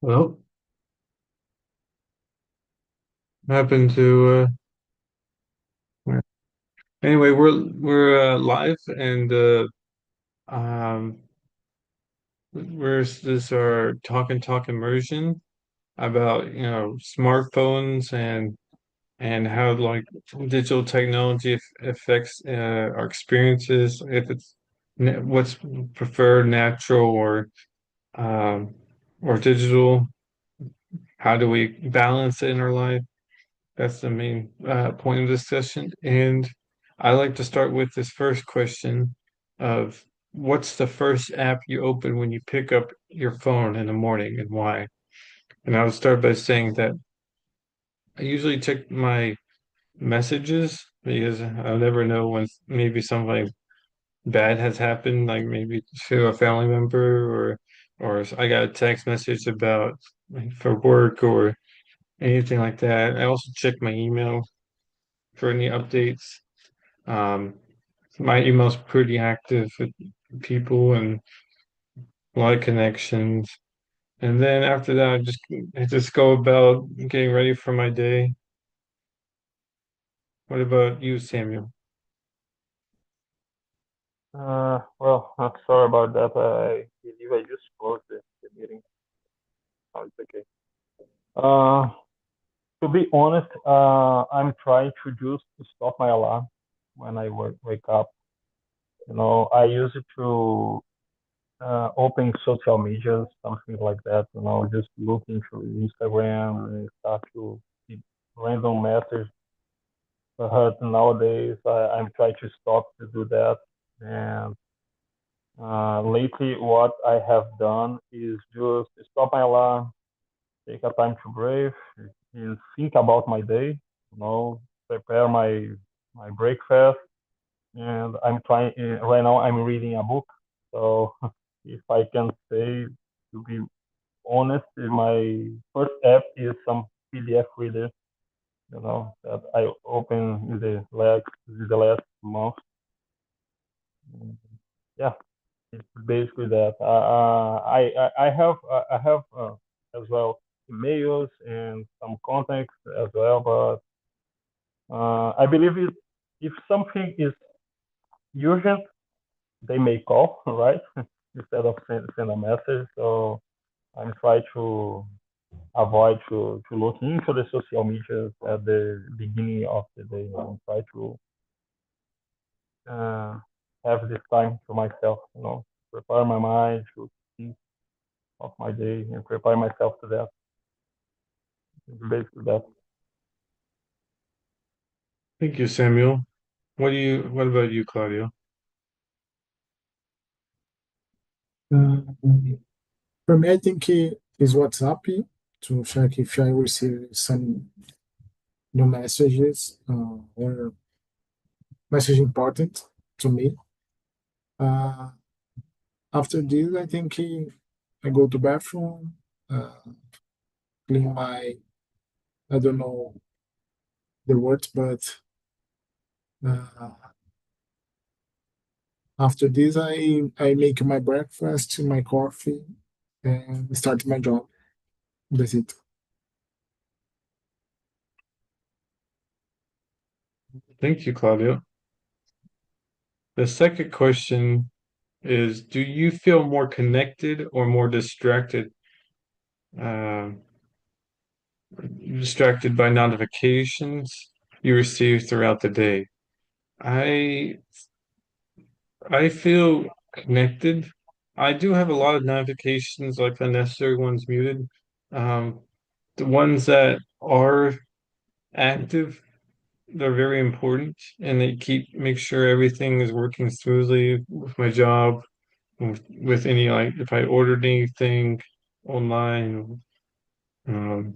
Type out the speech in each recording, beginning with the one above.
Well, happened to anyway, we're live and um this our talk immersion about smartphones and how like digital technology affects our experiences, if it's what's preferred, natural um or digital. How do we balance it in our life? That's the main point of discussion. And I like to start with this first question of what's the first app you open when you pick up your phone in the morning and why? And I would start by saying that I usually check my messages because I'll never know when maybe something bad has happened, like maybe to a family member or I got a text message about like, for work or anything like that. I also check my email for any updates. Um, my email's pretty active with people and a lot of connections. And then after that, I just go about getting ready for my day. What about you, Samuel? I'm sorry about that. I believe I just closed the meeting. Oh, it's okay. Uh, to be honest, I'm trying to just stop my alarm when I wake up. I use it to open social media, something like that. Just looking through Instagram and start to see random messages. But nowadays, I'm trying to stop to do that. And lately, what I have done is just stop my alarm, take a time to breathe, and think about my day. Prepare my breakfast, and I'm trying. Right now, I'm reading a book. So, if I can say, to be honest, my first app is some PDF reader. That I opened in the last month. Yeah, it's basically that. I have as well emails and some contacts as well, but I believe if something is urgent, they may call, right? Instead of send a message. So I'm trying to avoid to look into the social media at the beginning of the day and try to uh, have this time to myself, prepare my mind to think of my day and prepare myself to that. Basically that. Thank you, Samuel. What about you, Claudio? Uh, for me, I think it is WhatsApp to check if I receive some new messages or message important to me. Uh, After this, I think I go to bathroom, uh, clean my, I don't know the words, but uh, after this, I make my breakfast, my coffee, and start my job. That's it. Thank you, Claudio. The second question is, do you feel more connected or more um, distracted by notifications you receive throughout the day? I I feel connected. I do have a lot of notifications, like unnecessary ones muted. Um, the ones that are active, they're very important, and they make sure everything is working smoothly with my job, with any like if I ordered anything online, um,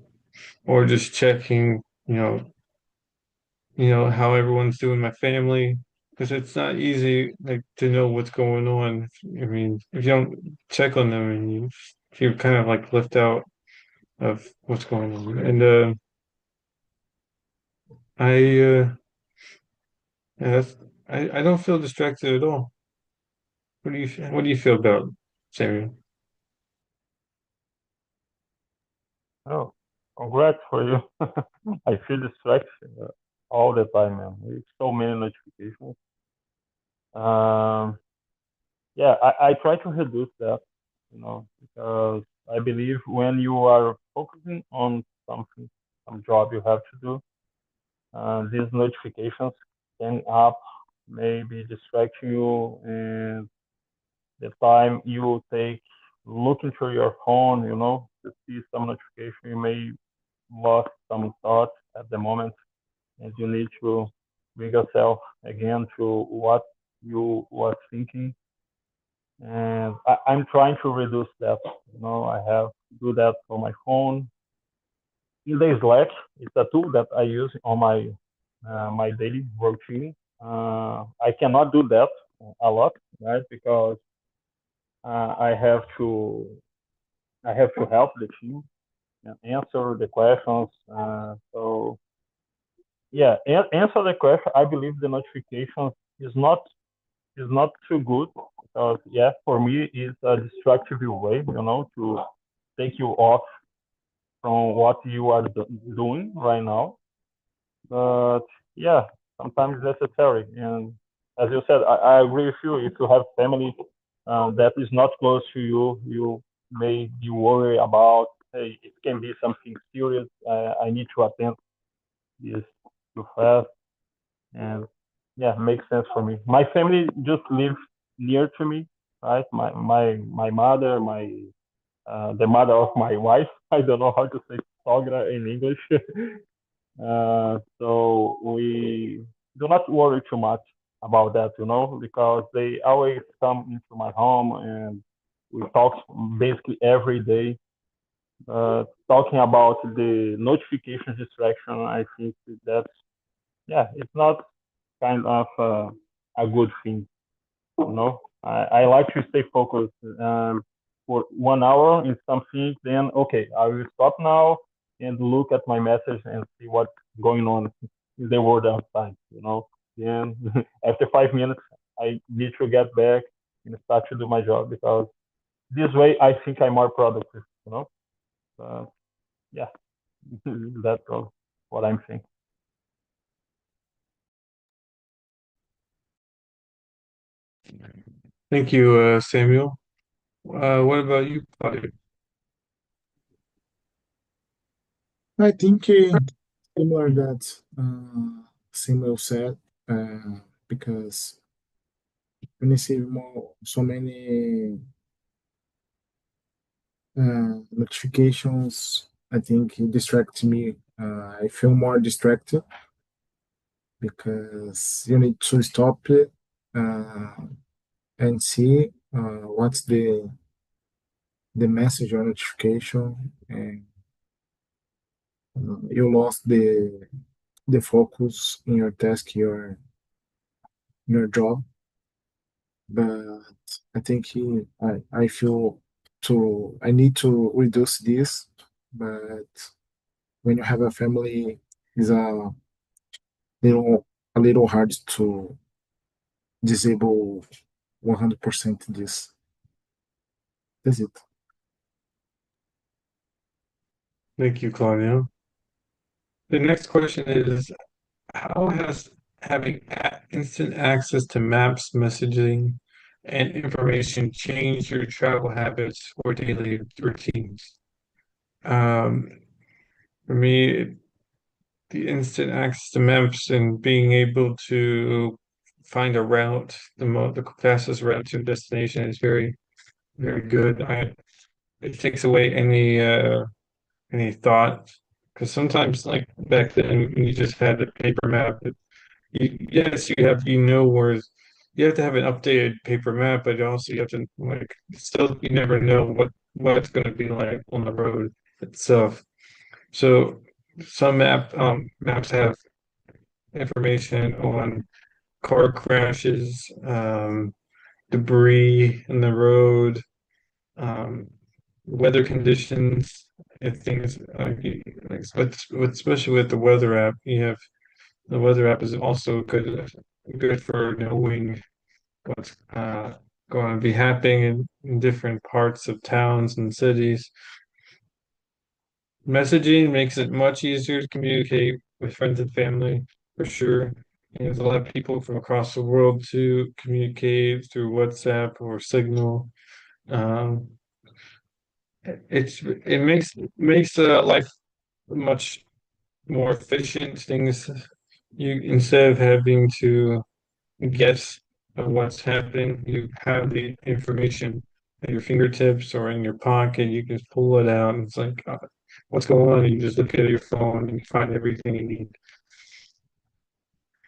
or just checking, how everyone's doing, my family, because it's not easy like to know what's going on. I mean, if you don't check on them and you're kind of like left out of what's going on. And I yeah, I don't feel distracted at all. What do you feel about, Samuel? Oh, congrats for you. I feel distracted all the time, man. There's so many notifications. Um, yeah, I try to reduce that, because I believe when you are focusing on something, some job you have to do, these notifications can up maybe distract you, and the time you take looking through your phone, to see some notification, you may lost some thoughts at the moment, and you need to bring yourself again to what you was thinking. And I'm trying to reduce that. I have to do that for my phone. In the Slack, it's a tool that I use on my daily routine. I cannot do that a lot, right? Because I have to help the team and answer the questions. So yeah, answer the question. I believe the notification is not too good, because yeah, for me it's a destructive way, to take you off from what you are doing right now. But yeah, sometimes necessary. And as you said, I agree with you. If you have family that is not close to you, you may be worried about, hey, it can be something serious. I need to attend this too fast. And yeah, makes sense for me. My family just live near to me, right? My mother, my the mother of my wife. I don't know how to say sogra in English. So we do not worry too much about that, because they always come into my home, and we talk basically every day. Talking about the notification distraction, I think that's, yeah, it's not kind of a good thing. I like to stay focused for 1 hour in something. Then okay, I will stop now and look at my message and see what's going on in the world outside. Then after 5 minutes, I need to get back and start to do my job, because this way I think I'm more productive. Yeah, that's all what I'm saying. Thank you, Samuel. What about you, Claudia? I think similar that Samuel said, because when I see so many notifications, I think it distracts me. I feel more distracted because you need to stop it and see what's the message or notification, and you lost the focus in your task, your job. But I think I feel I need to reduce this. But when you have a family, it's little a little hard to disable 100% this. That's it. Thank you, Claudia. The next question is, how has having instant access to maps, messaging, and information changed your travel habits or daily routines? Um, for me, the instant access to maps and being able to find a route, the fastest route to a destination is very, very good. It takes away any thought, because sometimes, like back then, you just had the paper map. Yes, you have to have an updated paper map, but also you have to, like, still, you never know what it's going to be like on the road itself. So some maps have information on car crashes, debris in the road, um, weather conditions, and things like, especially with the weather app. The weather app is also good for knowing what's going to be happening in different parts of towns and cities. messaging makes it much easier to communicate with friends and family, for sure. And there's a lot of people from across the world to communicate through WhatsApp or Signal. Um, it makes life much more efficient. Things you instead of having to guess of what's happening, you have the information at your fingertips or in your pocket. You can pull it out, and it's like, what's going on? You just look at your phone and you find everything you need.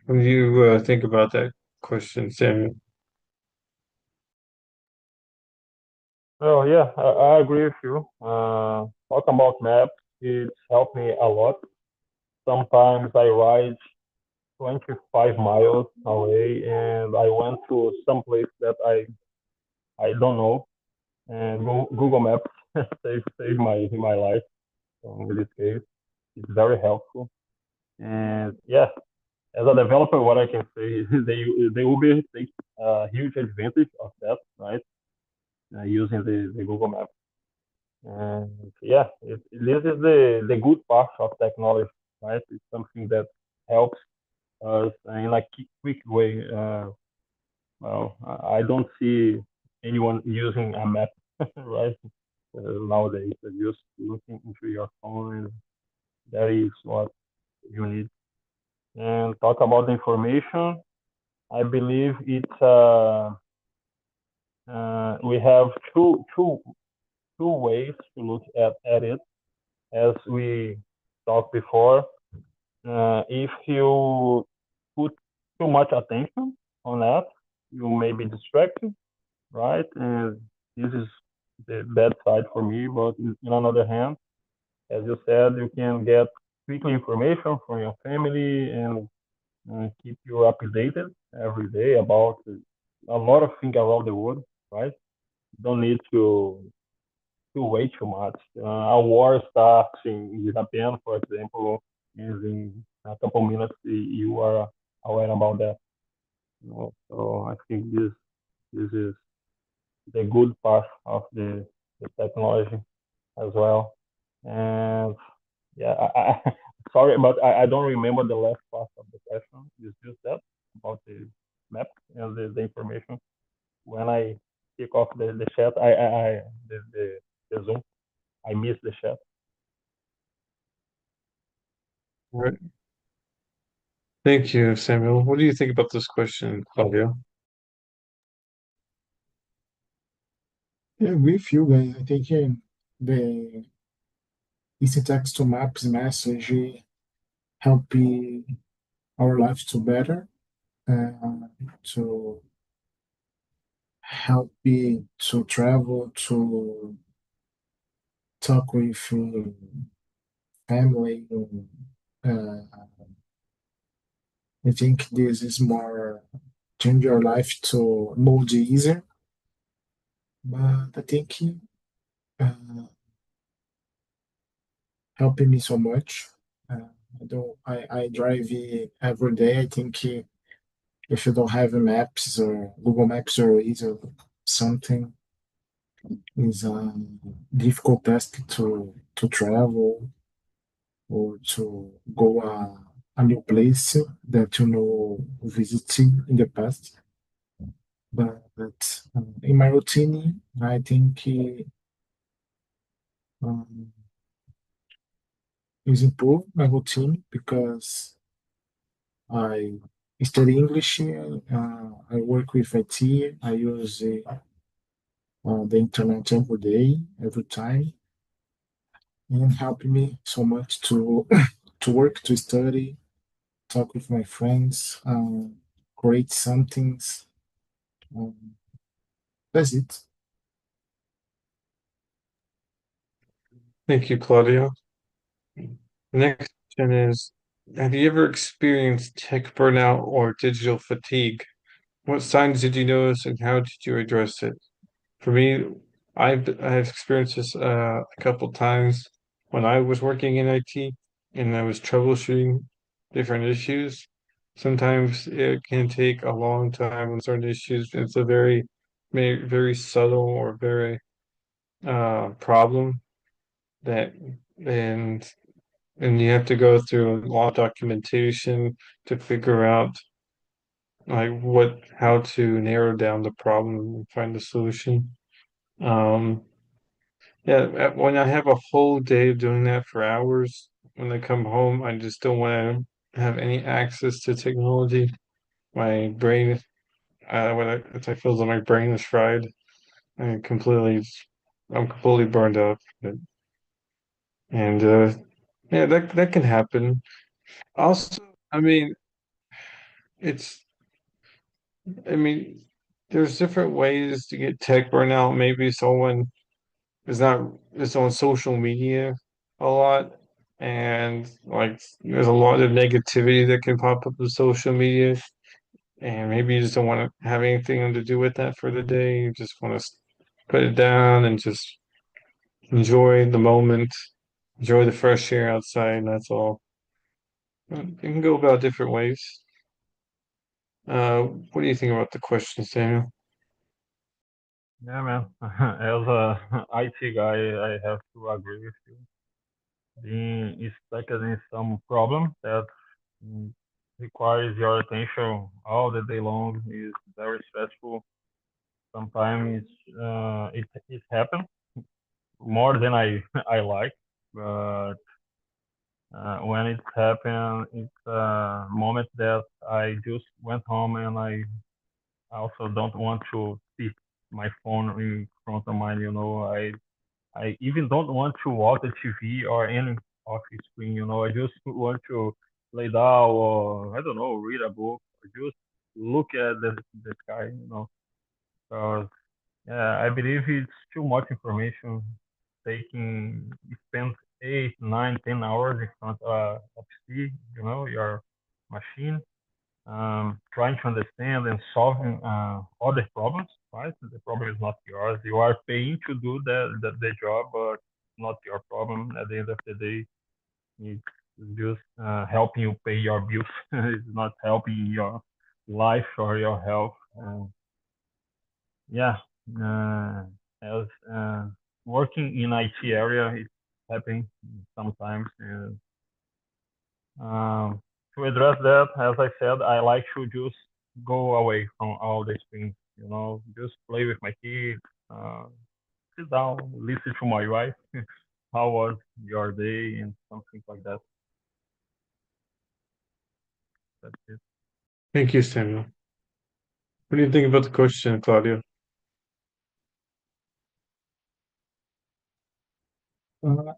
When you think about that question, Samuel? Oh yeah, I agree with you. Talk about maps, it's helped me a lot. Sometimes I ride 25 miles away and I went to some place that I don't know, and Google Maps saved my life. So in this case, it's very helpful. And yeah, as a developer, what I can say is they will be take a huge advantage of that, right? Using the Google Maps. And yeah, this is the good part of technology, right? It's something that helps us in a quick way. Well, I don't see anyone using a map, right? Nowadays, just looking into your phone, and that is what you need. And talk about the information. I believe it's we have two ways to look at it, as we talked before. If you put too much attention on that, you may be distracted, right? And this is the bad side for me. But in another hand, as you said, you can get quickly information from your family and keep you updated every day about a lot of things around the world, right? You don't need to wait too much. A war starts in Japan, for example, and in a couple minutes you are aware about that. So I think this is the good part of the technology as well. And yeah, sorry, but I don't remember the last part of the question. It's just that about the map and the information. When I kick off the chat, the Zoom, I miss the chat. All right. Thank you, Samuel. What do you think about this question, Claudia? Yeah, with you guys, I think the instant text to maps message help our lives to better, to help me to travel, to talk with family. Uh, I think this is more change your life to mode easier. But I think uh, helping me so much. I drive every day. I think if you don't have maps or Google Maps or either something, is a difficult task to travel or to go a new place that you know visiting in the past. But in my routine, I think um, is improve my routine because I study English. I work with IT. I use the internet every day, every time, and help me so much to to work, to study, talk with my friends, create somethings. Um, that's it. Thank you, Claudia. The next question is, have you ever experienced tech burnout or digital fatigue? What signs did you notice and how did you address it? For me, I've experienced this a couple times when I was working in IT and I was troubleshooting different issues. Sometimes it can take a long time on certain issues. It's a very subtle or very problem that and you have to go through a lot of documentation to figure out like how to narrow down the problem and find the solution. Um, yeah, when I have a whole day of doing that for hours, when I come home, I just don't want to have any access to technology. My brain, once I feel that my brain is fried, I completely, I'm completely burned out. And yeah, that can happen. Also, I mean, it's, I mean, there's different ways to get tech burnout. Maybe someone is on social media a lot, and like there's a lot of negativity that can pop up with social media, and maybe you just don't want to have anything to do with that for the day. You just want to put it down and just enjoy the moment, enjoy the fresh air outside. That's all. You can go about different ways. What do you think about the question, Samuel? Yeah, man. As a IT guy, I have to agree with you. Being stuck in some problem that mm, requires your attention all the day long is very stressful. Sometimes it happens more than I I like, but when it happened, it's a moment that I just went home and I also don't want to see my phone in front of mine. I even don't want to watch the TV or any off screen. I just want to lay down or I don't know, read a book or just look at the sky. Because yeah, I believe it's too much information. Taking spend 8, 9, 10 hours in front of C, your machine, trying to understand and solving other problems, right? The problem is not yours. You are paying to do the job, but not your problem. At the end of the day, it's just helping you pay your bills. It's not helping your life or your health. Yeah, uh, as working in IT area, it's happening sometimes. And to address that, as I said, I like to just go away from all these things. Just play with my kids, uh, sit down, listen to my wife. How was your day and something like that. That's it. Thank you, Samuel. What do you think about the question, Claudia?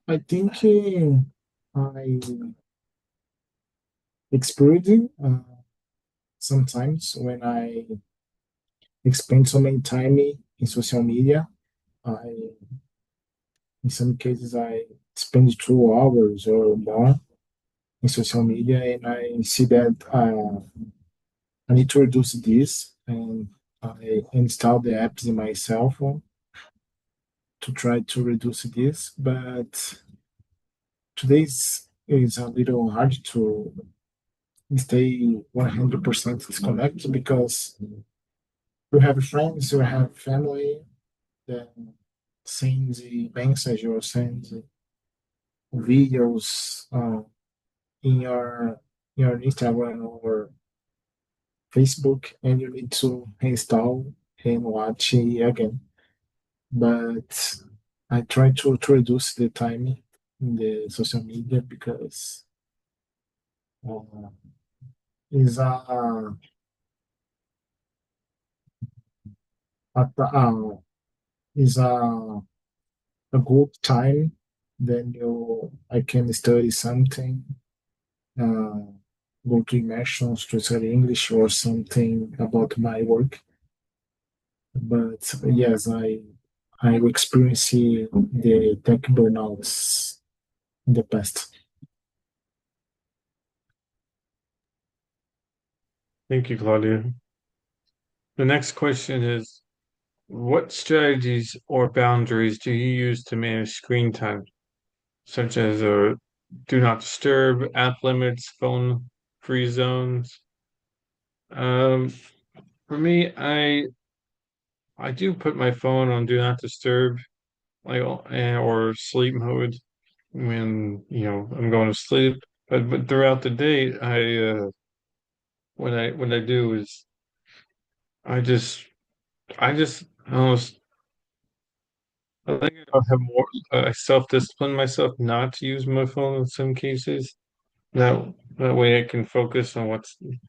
I think I experienced sometimes when I spend so many time in social media. I, in some cases, I spend 2 hours or more in social media, and I see that I need to reduce this, and I install the apps in my cell phone to try to reduce this. But today's is a little hard to stay 100% disconnected because you have friends, you have family that sends message or sends videos in your Instagram or Facebook, and you need to install and watch it again. But I try to reduce the time in the social media because uh, is a is a good time. Then I can study something, uh, go to immersions to study English or something about my work. But yes, I experienced the tech burnouts in the past. Thank you, Claudia. The next question is, what strategies or boundaries do you use to manage screen time, such as do not disturb, app limits, phone free zones? Um, for me, I do put my phone on do not disturb, like or sleep mode, when I'm going to sleep. But throughout the day, what I do is I just I almost I think I have more I self-discipline myself not to use my phone in some cases. That way I can focus on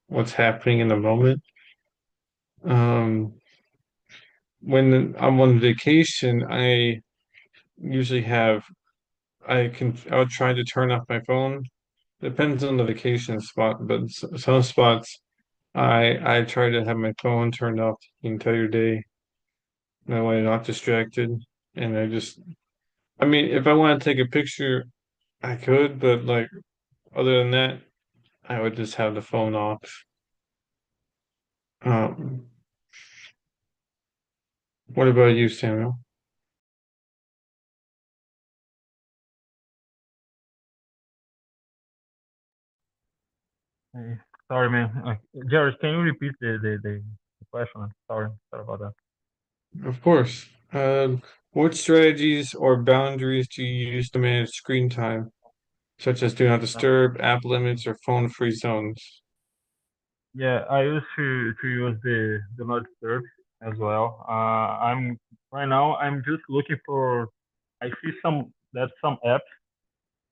what's happening in the moment. Um, when I'm on vacation, I usually have I'll try to turn off my phone. Depends on the vacation spot, but some spots I try to have my phone turned off the entire day. That way I'm not distracted. And I mean, if I want to take a picture, I could, but like other than that, I would just have the phone off. Um, what about you, Samuel? Hey, sorry, man. Jared, can you repeat the question? Sorry about that. Of course. What strategies or boundaries do you use to manage screen time, such as do not disturb, app limits, or phone-free zones? Yeah, I used to use the do not disturb as well. I'm right now. I'm just looking for. I see some apps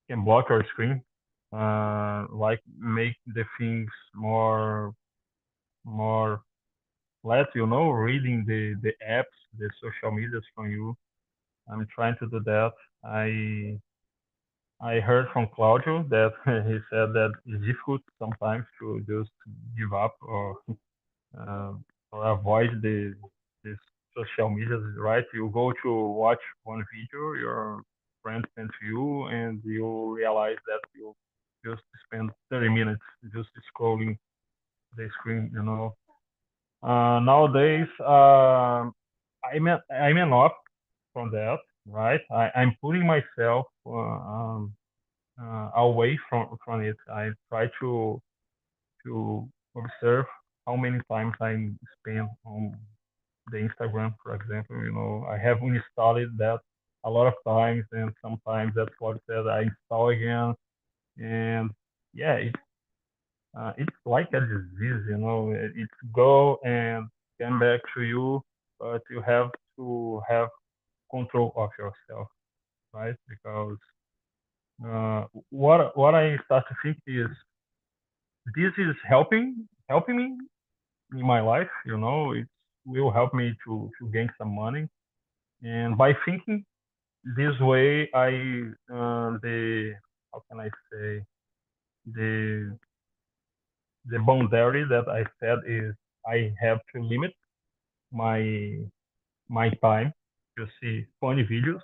can block our screen, like make the things more let reading the apps, the social medias from you. I'm trying to do that. I heard from Claudio that he said that it's difficult sometimes to just give up uh, or avoid the social medias, right? You go to watch one video, your friend sent to you, and you realize that you just spend 30 minutes just scrolling the screen. Nowadays, I'm enough from that, right? I'm putting myself away from it. I try to observe how many times I spend on the Instagram, for example. I have installed that a lot of times, and sometimes that's what it says. I install again, and yeah, it's like a disease. It's go and come back to you, but you have to have control of yourself, right? Because what I start to think is this is helping me in my life. It will help me to gain some money, and by thinking this way, the how can I say the the boundary that I set is I have to limit my my time to see funny videos,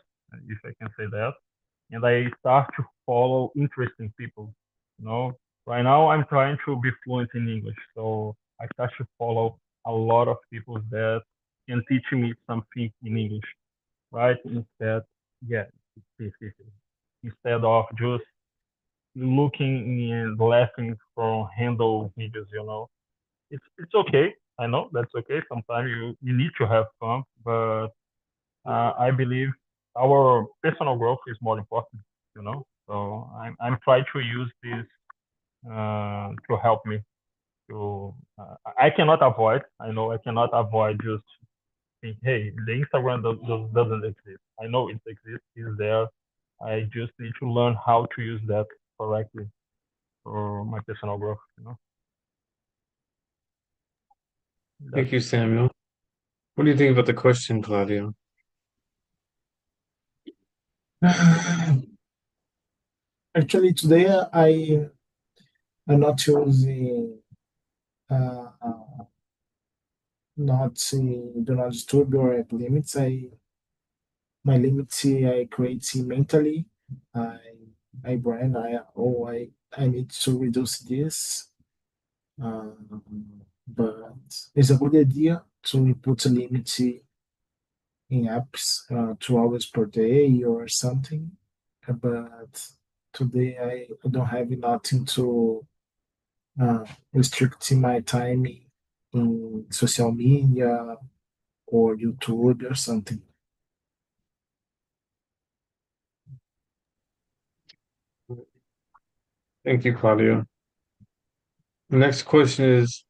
if I can say that, and I start to follow interesting people. You know, right now I'm trying to be fluent in English, so I start to follow a lot of people that can teach me something in English, right? Yeah, instead of just looking and laughing from handle videos. It's okay. I know that's okay. Sometimes you need to have fun, but I believe our personal growth is more important. So I'm trying to use this to help me. I cannot avoid. I know I cannot avoid just think, hey, the Instagram doesn't exist. I know it exists. It's there. I just need to learn how to use that correctly for my personal growth. That's Thank you, Samuel. What do you think about the question, Claudio? Actually, today I'm not using not do not disturb or app limits. My limits I create mentally. I I brand I need to reduce this. Um, but it's a good idea to put a limit in apps 2 hours per day or something. But today I don't have nothing to uh, restrict my time in social media or YouTube or something. Thank you, Claudio. The next question is,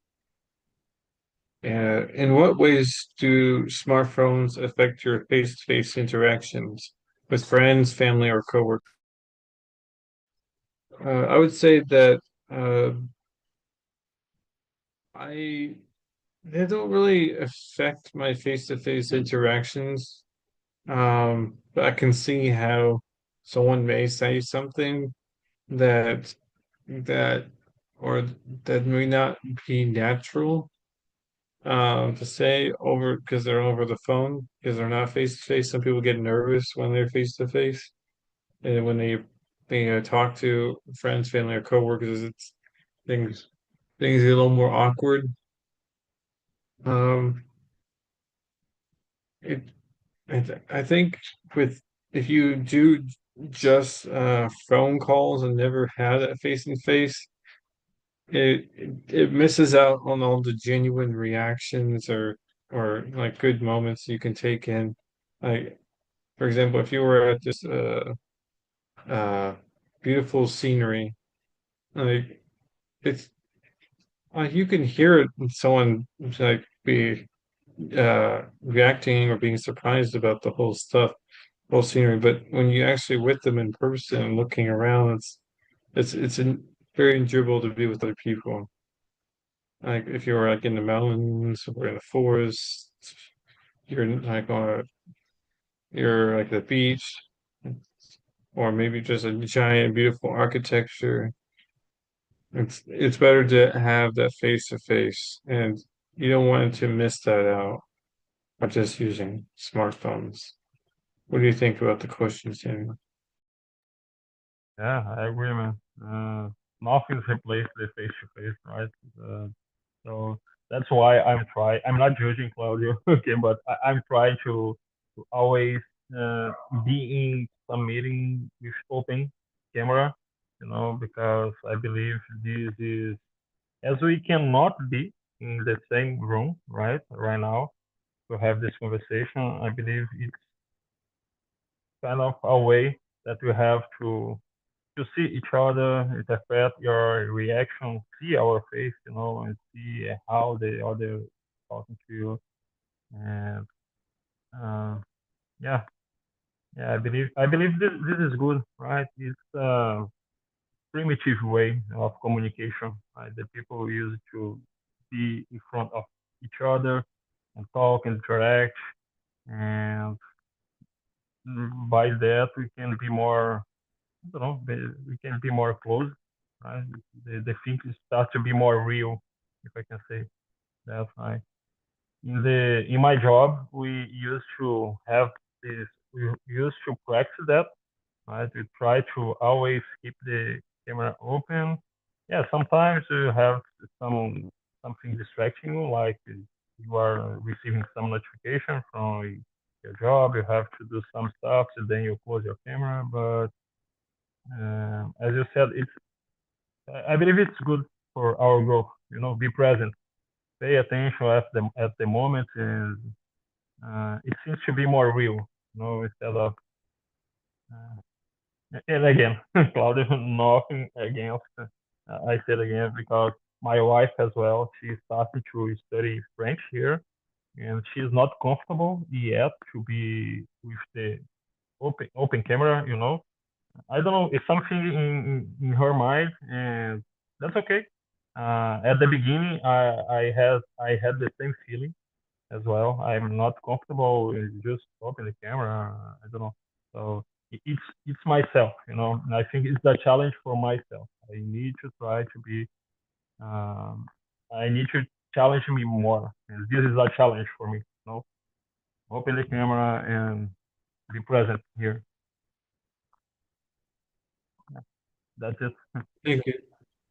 in what ways do smartphones affect your face-to-face interactions with friends, family, or coworkers? I would say that uh, I they don't really affect my face-to-face interactions. But I can see how someone may say something that that or that may not be natural to say over because they're over the phone because they're not face to face. Some people get nervous when they're face to face, and when they talk to friends, family, or coworkers, it's things things get a little more awkward. Um, it I think with if you do just phone calls and never had a face to face, it misses out on all the genuine reactions or like good moments you can take in. Like for example, if you were at this uh beautiful scenery, like it's like you can hear it when someone like be reacting or being surprised about the whole scenery. But when you actually with them in person and looking around, it's very enjoyable to be with other people. Like if you're like in the mountains or in the forest, you're like you're like the beach, or maybe just a giant, beautiful architecture. It's better to have that face to face, and you don't want to miss that out by just using smartphones. What do you think about the question, Samuel? Yeah, I agree, man. Nothing's replaced the face to face, right? So that's why I'm not judging Claudio, okay, but I'm trying to always uh, be in some meeting with open camera, because I believe this is, as we cannot be in the same room, right now, to have this conversation. I believe it's kind of a way that we have to see each other, interpret your reaction, see our face, and see how the other talking to you. And uh, yeah, yeah, I believe this is good, right? It's a primitive way of communication, right? That people use to be in front of each other and talk and interact, and by that we can be more, I don't know, we can be more close, right? The things start to be more real, if I can say that, right? In my job, we used to have this. We used to practice that, right? We try to always keep the camera open. Yeah, sometimes you have something distracting you, like you are receiving some notification from your job. You have to do some stuff, and then you close your camera. But as you said, I believe it's good for our growth. Be present, pay attention at the moment, and it seems to be more real. Instead of and again, Claudia, nothing against. I said again because my wife as well. She started to study French here, and she's not comfortable yet to be with the open camera. I don't know. It's something in her mind, and that's okay. At the beginning, I had the same feeling as well. I'm not comfortable in just open the camera. I don't know. So it's myself. And I think it's a challenge for myself. I need to try to be. Um, I need to challenge me more, and this is a challenge for me. Open the camera and be present here. That's it. Thank you.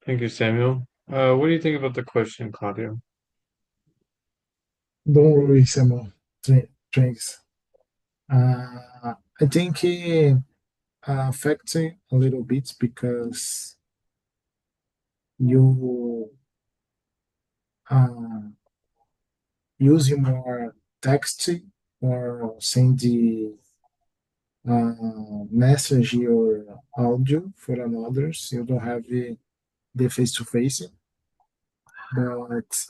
Thank you, Samuel. What do you think about the question, Claudio? Don't worry, Samuel. Thanks. I think it affects it a little bit because you uh, use more text or send the message or audio for others. You don't have the face-to-face, but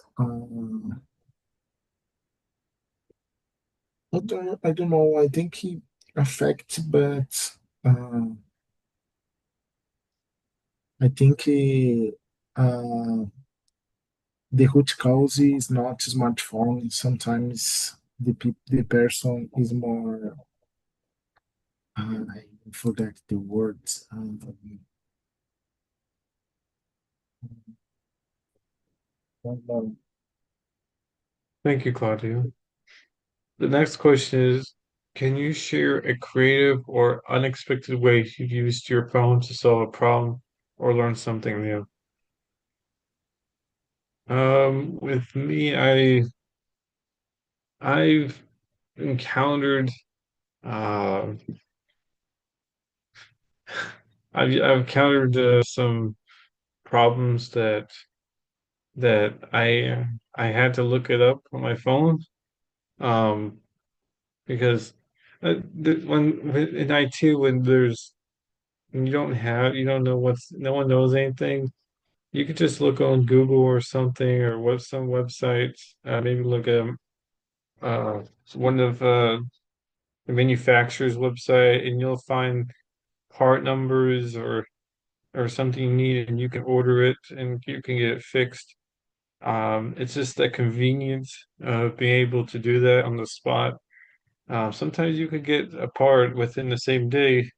I don't know. I think it affects, but uh, I think the root cause is not smartphone. Sometimes the person is more. I forget the words. Thank you, Claudio. The next question is, can you share a creative or unexpected way you've used your phone to solve a problem or learn something new? With me, I've encountered uh I've encountered some problems that I had to look it up on my phone. Um, because when in IT when you don't know no one knows anything. You could just look on Google or something or what some websites. Maybe look at uh one of the manufacturer's website, and you'll find part numbers or something you need, and you can order it and you can get it fixed. It's just the convenience of being able to do that on the spot. Sometimes you could get a part within the same day,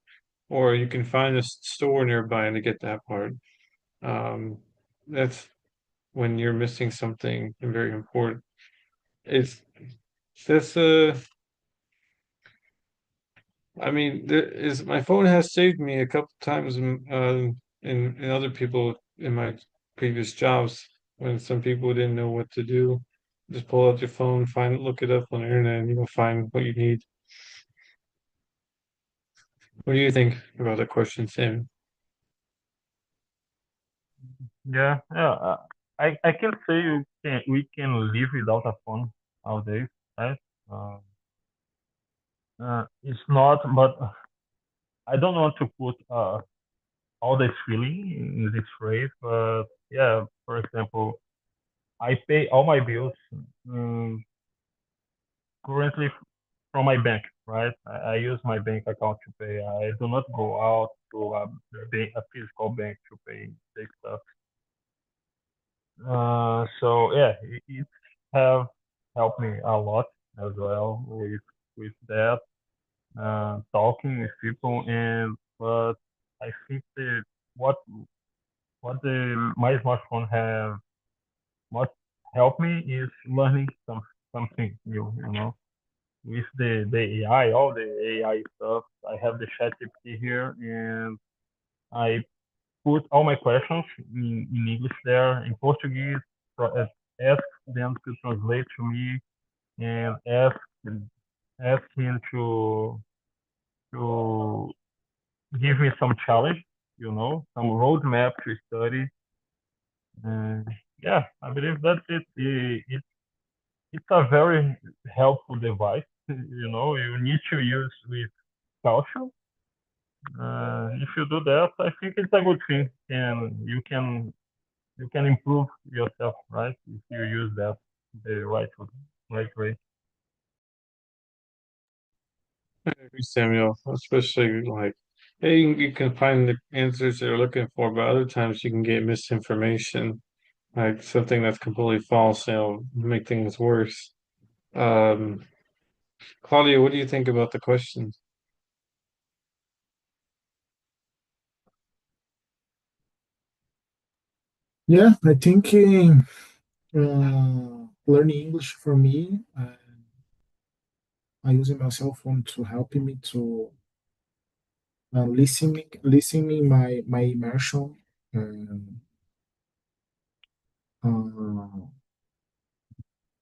or you can find a store nearby to get that part. Um, that's when you're missing something very important. It's that's I mean, there is my phone has saved me a couple times in other people in my previous jobs when some people didn't know what to do. Just pull out your phone, look it up on the internet, and you'll find what you need. What do you think about the question, Sam? Yeah, yeah. I can say we can live without a phone nowadays, right? Uh, it's not, but I don't want to put all this feeling in this phrase, but yeah, for example, I pay all my bills um, currently from my bank, right? I use my bank account to pay. I do not go out to a physical bank to pay this stuff. So yeah, it have helped me a lot as well with that, talking with people, and but I think that what what my smartphone have what helped me is learning something new, with the AI, all the AI stuff. I have the ChatGPT here, and I put all my questions in English there, in Portuguese, ask them to translate to me, and ask him to give me some challenge, some roadmap to study. And yeah, I believe that's it. It's a very helpful device. You need to use with caution. If you do that, I think it's a good thing, and you can improve yourself, right? If you use that the right way. I agree, Samuel, especially like, hey, you can find the answers you're looking for, but other times you can get misinformation, like something that's completely false, make things worse. Um, Claudia, what do you think about the question? Yeah, I think learning English for me, I use my cell phone to help me to listening my immersion, um,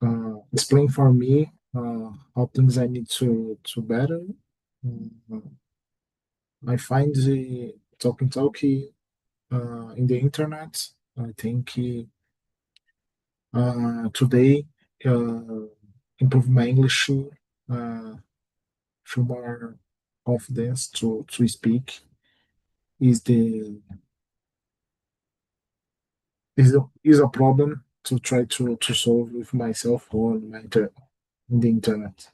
uh, explain for me how things I need to better. Uh, I find the talk in the internet. I think today uh, improve my English, feel more confidence to speak. is the is a problem to try to solve with myself or in the internet.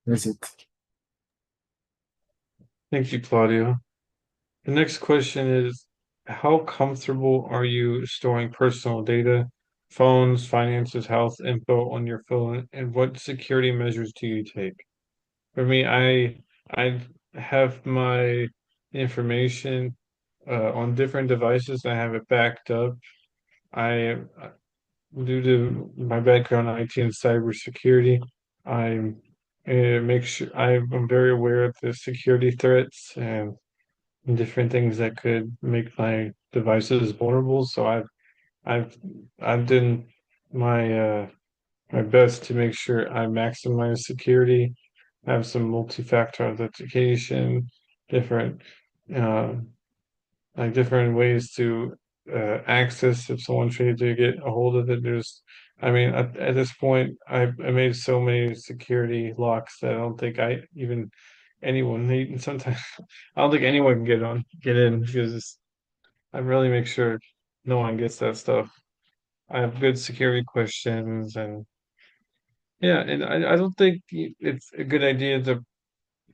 That's it. Thank you, Claudio. The next question is, how comfortable are you storing personal data, phones, finances, health info on your phone, and what security measures do you take? For me, I have my information on different devices. I have it backed up. I due to my background in IT and cybersecurity, I make sure I'm very aware of the security threats and different things that could make my devices vulnerable. So I've I've done my my best to make sure I maximize security, have some multi-factor authentication, different uh, like different ways to access if someone tried to get a hold of it. I mean, at this point, I made so many security locks that I don't think I even anyone need. Sometimes I don't think anyone can get in because I really make sure no one gets that stuff. I have good security questions and yeah, and I don't think it's a good idea to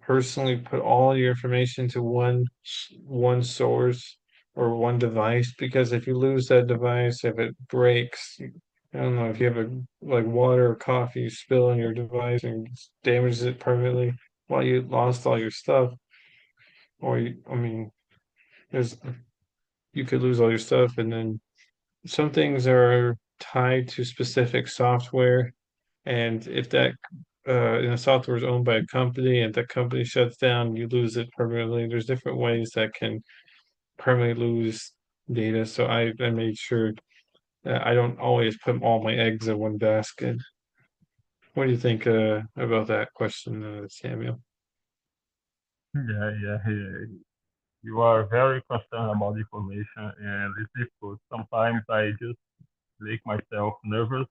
personally put all your information to one source or one device because if you lose that device, if it breaks, I don't know if you have a like water or coffee spill on your device and damages it permanently while you lost all your stuff, I mean, there's you could lose all your stuff, and then some things are tied to specific software, and if that software is owned by a company and the company shuts down, you lose it permanently. There's different ways that can permanently lose data. So I made sure that I don't always put all my eggs in one basket. What do you think about that question, Samuel? Yeah. You are very concerned about information, and it's difficult. Sometimes I just make myself nervous.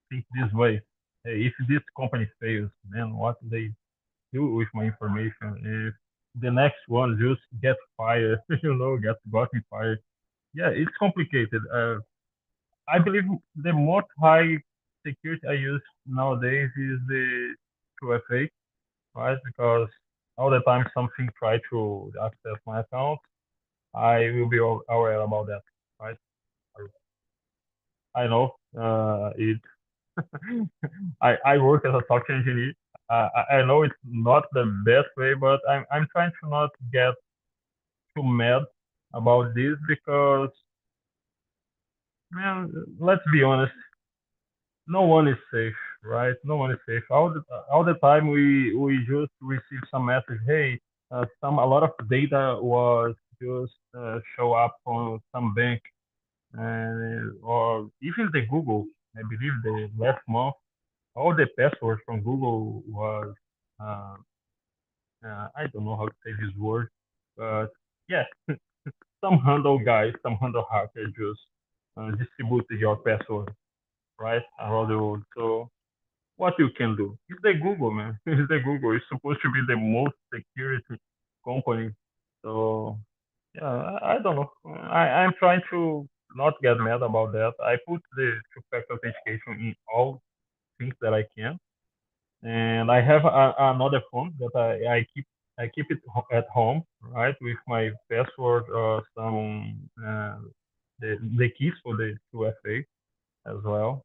Think this way: hey, if this company fails, man, what do they do with my information? If the next one just gets fired, gets gotten fired. Yeah, it's complicated. I believe the most high security I use nowadays is the 2FA, right? Because all the time something try to access my account, I will be aware about that, right? I know it. I work as a software engineer. I know it's not the best way, but I'm trying to not get too mad about this because, man, let's be honest, no one is safe, right? No one is safe. All the time we just receive some message, hey, a lot of data was just show up on some bank, and or even the Google. I believe the last month, all the passwords from Google was uh, I don't know how to say this word, but yeah, some handle guys, some handle hacker just distributed your password right around the world. So what you can do? It's the Google, man. It's the Google. It's supposed to be the most security company. So yeah, I don't know. I'm trying to not get mad about that. I put the two-factor authentication in all things that I can, and I have another phone that I keep it at home, right, with my password or some the keys for the 2FA as well.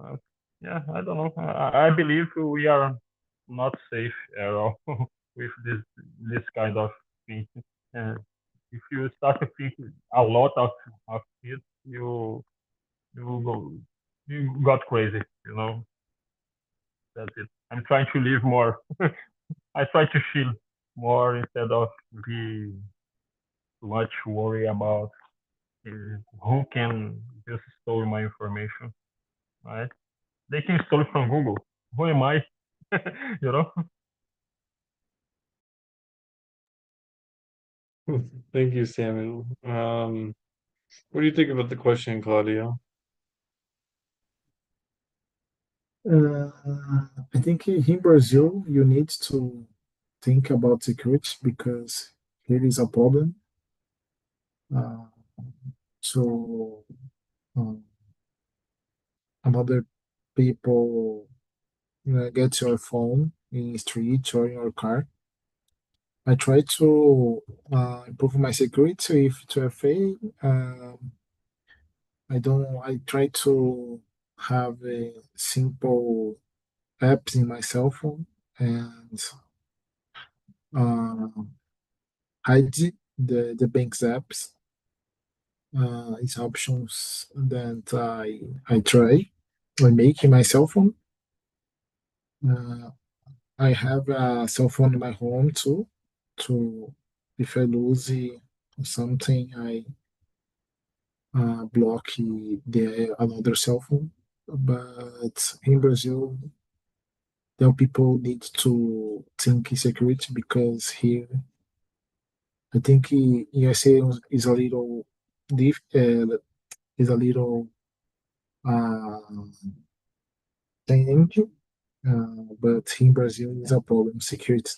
Uh, yeah, I don't know. I believe we are not safe at all with this kind of thing. And if you start to think a lot of it, you go you got crazy. That's it. I'm trying to live more. I try to chill more instead of be too much worry about uh, who can just store my information, right? They can steal it from Google. Who am I? you know? Thank you, Samuel. What do you think about the question, Claudio? I think in Brazil you need to think about security because here is a problem. Uh, so um, another people get your phone in street or in your car. I try to improve my security with 2FA. I don't. I try to have a simple apps in my cell phone and uh, hide the bank's apps. It's options that I try. I make in my cell phone. Uh, I have a cell phone in my home too. To if I lose it or something, I block the another cell phone. But in Brazil, the people need to think in security because here, I think USA is a little is a little uh, changed, but in Brazil is a problem security.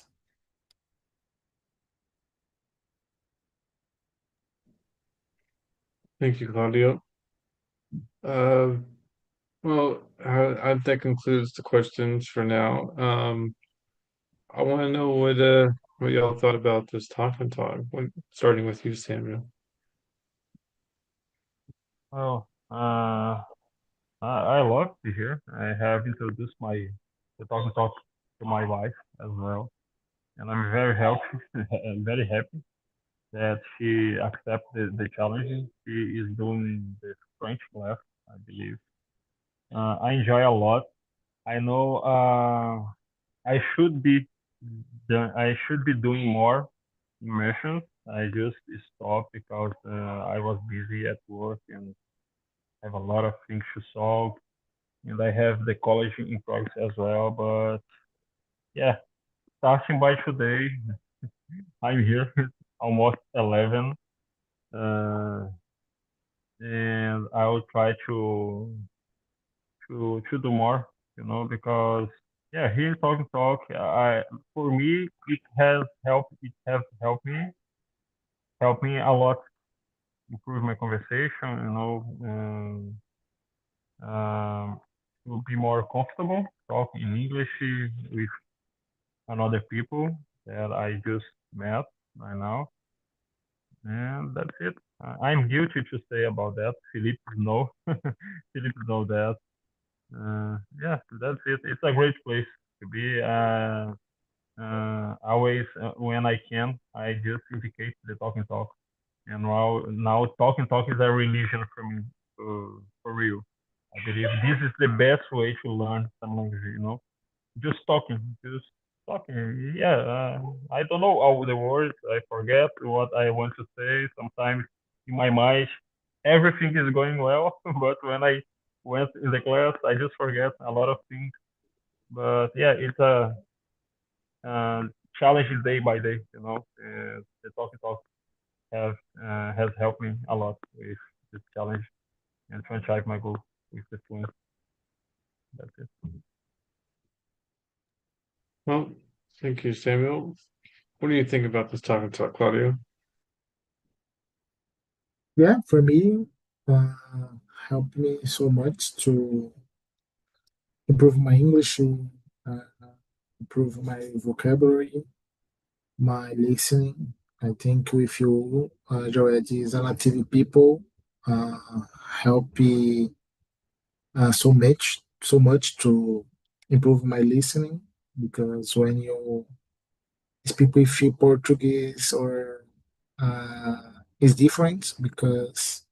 Thank you, Claudio. Uh, well, that concludes the questions for now. I want to know what y'all thought about this talk and talk. Starting with you, Samuel. Well, I love to hear. I have introduced the talk and talk to my wife as well, and I'm very happy, very happy that she accepted the challenge. She is doing the French class, I believe. I enjoy a lot. I know I should be I should be doing more immersions. I just stopped because I was busy at work and have a lot of things to solve, and I have the college in progress as well. But yeah, starting by today, I'm here, almost 11, uh, and I will try to do more, because yeah, here talking talk, I for me it has helped me a lot improve my conversation, to be more comfortable talking in English with another people that I just met right now. And that's it. I'm guilty to say about that. Philippe know. Philippe know that. Yeah, that's it. It's a great place to be. Always when I can, I just indicate the talking talk. And now talking talk is a religion for me, for real. I believe this is the best way to learn some language. Just talking. Yeah, I don't know all the words. I forget what I want to say. Sometimes in my mind, everything is going well, but when I went in the class, I just forget a lot of things. But yeah, it's a uh, challenge day by day. The talk has helped me a lot with this challenge and to achieve my goal with the fluency. That's it. Well, thank you, Samuel. What do you think about this talk and talk, Claudio? Yeah, for me, uh, helped me so much to improve my English, improve my vocabulary, my listening. I think with you, Joed, is an active people, uh, help me so much to improve my listening because when you speak with you Portuguese or is different because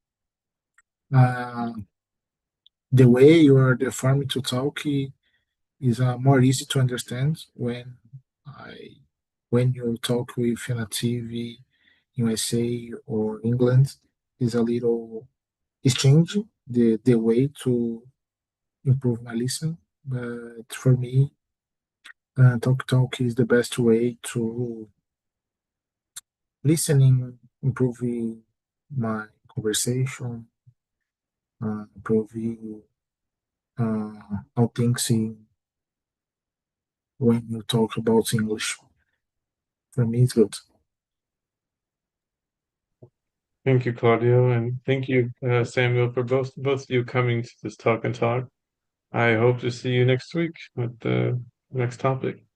uh, the way you are deformed to talk is more easy to understand I when you talk with a native USA or England is a little it's changing the way to improve my listening. But for me, talk is the best way to listening, improving my conversation, improving how things when you talk about English. for me, it's good. Thank you, Claudio, and thank you, Samuel, for both of you coming to this talk and talk. I hope to see you next week with the next topic.